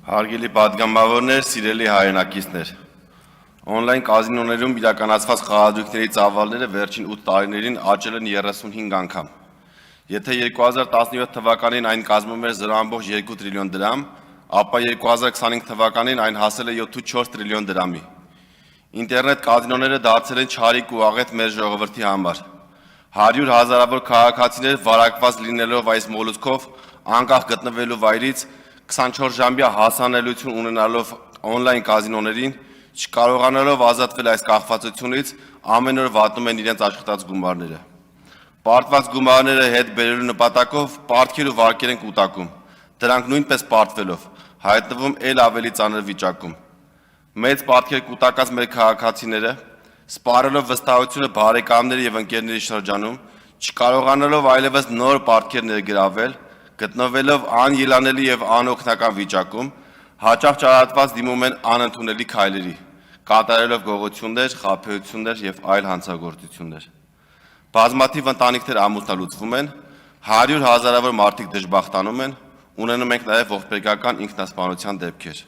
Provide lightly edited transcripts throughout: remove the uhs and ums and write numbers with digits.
Հարգելի պատգամավորներ, սիրելի հայրենակիցներ, օնլայն կազինոներում իրականացված խաղադրույքների ծավալները վերջին 8 տարիներին աճել են 35 անգամ։ Եթե 2017 թվականին այն կազմում էր 0.2 տրիլիոն դրամ, ապա 2025 թվականին այն հասել է 7.4 տրիլիոն դրամի։ Ինտերնետ կազինոները դարձել են չարիք ու աղետ մեր ժողովրդի համար։ 100 հազարավոր քաղաքացիներ վարակված լինելով այս մոլուցքով, անկախ գտնվելու վայրից 24-ժամյա հասանելիություն ունենալով օնլայն կազինոներին, չկարողանալով ազատվել այս կախվածությունից, ամեն օր վատնում են իրենց աշխատած գումարները։ Պարտված գումարները հետ բերելու նպատակով պարտքեր ու վարկեր են կուտակում, դրանք նույնպես պարտվելով, հայտնվում էլ ավելի ծանր վիճակում։ Մեծ պարտքեր կուտակած մեր քաղաքացիները, սպառելով վստահությունը բարեկամների եւ ընկերների շրջանում, չկարողանալով այլևս նոր պարտքեր ներգրավել, գտնվելով անելանելի եւ անօգնական վիճակում, հաճախ ճարատված դիմում են անընդունելի քայլերի, կատարելով գողություններ, խաբեություններ եւ այլ հանցագործություններ։ Բազմաթիվ ընտանիքներ ամուսնալուծվում են, 100 հազարավոր մարդիկ դժբախտանում են, ունենում ենք նաեւ ողբերգական ինքնասպանության դեպքեր։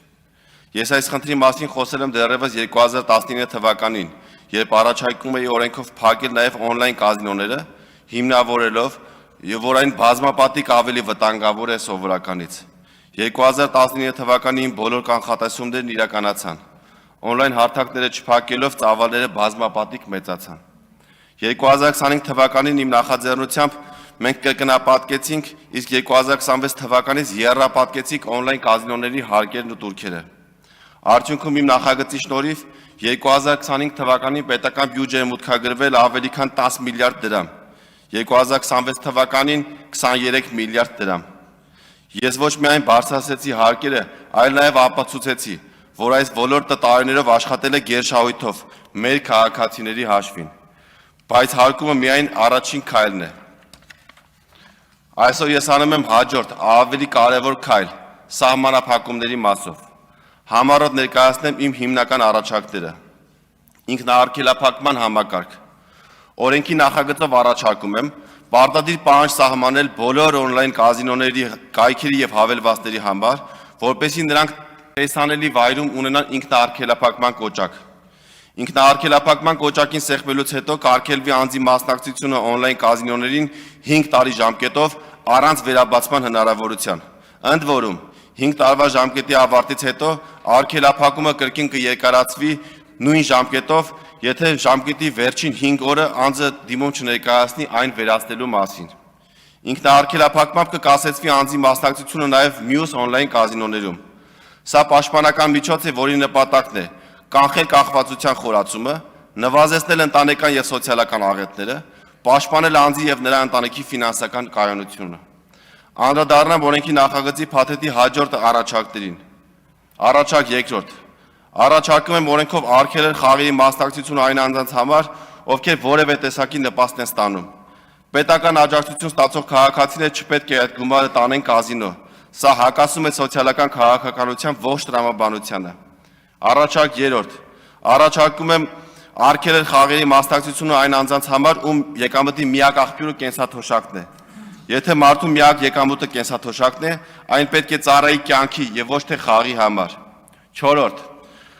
Ես այս խնդրի մասին խոսել եմ դեռևս 2019 թվականին, երբ առաջարկում էի օրենքով փակել նաեւ օնլայն կազինոները, հիմնավորելով, որ այն բազմապատիկ ավելի վտանգավոր է սովորականից։ 2019 թվականին բոլոր կանխատեսումներն իրականացան։ Օնլայն հարթակները չփակելով ծավալները բազմապատիկ մեծացան։ 2025 թվականին իմ նախաձեռնությամբ մենք կրկնապատկեցինք, իսկ 2026 թվականից եռապատկեցինք օնլայն կազինոների հարկերն ու տուրքերը։ Արդյունքում իմ նախագծի շնորհիվ 2025 թվականին պետական բյուջեը մուտքագրվել ավելի քան 10 միլիարդ դրամ, 2026 թվականին 23 միլիարդ դրամ։ Ես ոչ միայն բարձրացրեցի հարկերը, այլ նաև ապացուցեցի, որ այս ոլորտը տարիներով աշխատել է գերշահույթով մեր քաղաքացիների հաշվին, բայց հարկումը միայն առաջին քայլն է։ Այսօր ես անում եմ հաջորդ, ավելի կարևոր քայլ՝ սահմանափակումների մասով։ Համառոտ ներկայացնեմ իմ հիմնական առաջարկները։ Ինքնաարգելափակման համակարգ։ Օրենքի նախագծով առաջարկում եմ պարտադիր պահանջ սահմանել բոլոր օնլայն կազինոների կայքերի եւ հավելվածների համար, որպեսզի նրանք տեսանելի վայրում ունենան ինքնաարգելափակման կոճակ։ Ինքնաարգելափակման կոճակին սեղմելուց հետո կարգելվի անձի մասնակցությունը օնլայն կազինոներին 5 տարի ժամկետով առանց վերաբացման հնարավորության։ Ընդ որում 5 տարվա ժամկետի ավարտից հետո արգելափակումը կրկին կերկարացվի նույն ժամկետով, եթե ժամկետի վերջին 5 օրը անձը դիմում չներկայացնի այն վերացնելու մասին։ Ինքնաարգելափակմամբ կկասեցվի անձի մասնակցությունը նաև մյուս օնլայն կազինոներում։ Սա պաշտպանական միջոց է, որի նպատակն է կանխել կախվածության խորացումը, նվազեցնել ընտանեկան եւ սոցիալական աղետները, պաշտպանել անձի եւ նրա ընտանիքի ֆինանսական կայունությունը։ Անդրադառնամ օրենքի նախագծի փաթեթի հաջորդ առաջարկներին։ Առաջարկ երկրորդ։ Առաջարկում եմ օրենքով արգելել խաղերի մասնակցությունը այն անձանց համար, ովքեր որևէ տեսակի նպաստ են ստանում։ Պետական աջակցություն ստացող քաղաքացիները չպետք է այդ գումարը տանեն կազինո։ Սա հակասում է սոցիալական քաղաքականության ողջ տրամաբանությանը։ Առաջարկ երրորդ։ Առաջարկում եմ արգելել խաղերի մասնակցությունը այն անձանց համար, ում եկամտի միակ աղբյուրը կենսաթոշակն է։ Եթե մարդու միակ եկամուտը կենսաթոշակն է, այն պետք է ծառայի կյանքի եւ ոչ թե խաղի համար։ 4.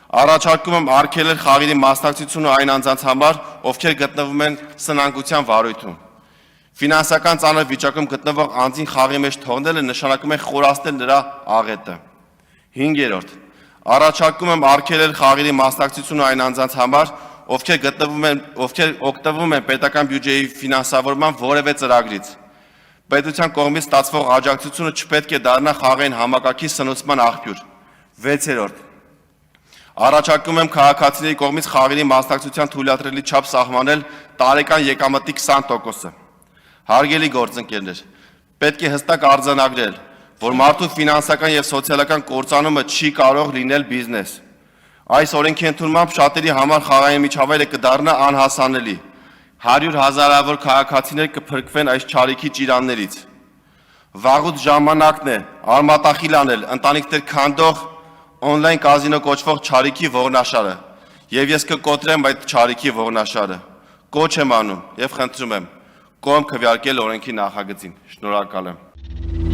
Առաջարկում եմ արգելել խաղերի մասնակցությունը այն անձանց համար, ովքեր գտնվում են սնանկության վարույթում։ Ֆինանսական ծանր վիճակում գտնվող անձին խաղի մեջ թողնելը նշանակում է խորացնել նրա աղետը։ 5. Առաջարկում եմ արգելել խաղերի մասնակցությունը այն անձանց համար, ովքեր օգտվում են պետական բյուջեի ֆինանսավորման որևէ ծրագրից։ Պետության կողմից ստացվող աջակցությունը չպետք է դառնա խաղային համակարգի սնուցման աղբյուր։ 6. Առաջարկում եմ քաղաքացիների կողմից խաղերի մասնակցության թույլատրելի չափ սահմանել տարեկան եկամտի 20%-ը։ Հարգելի գործընկերներ, պետք է հստակ արձանագրել, որ մարդու ֆինանսական եւ սոցիալական կործանումը չի կարող լինել բիզնես։ Այս օրենքի ընդունմամբ շատերի համար խաղային միջավայրը կդառնա անհասանելի։ 100 հազարավոր քաղաքացիներ կփրկվեն այս չարիքի ճիրաններից։ Վաղուց ժամանակն է արմատախիլ անել ընտանիքներ քանդող օնլայն կազինո կոչվող չարիքի ողնաշարը, եւ ես կկոտրեմ այդ չարիքի ողնաշարը։ Կոչ եմ անում եւ խնդրում եմ կողմ քվեարկել օրենքի նախագծին։ Շնորհակալ եմ։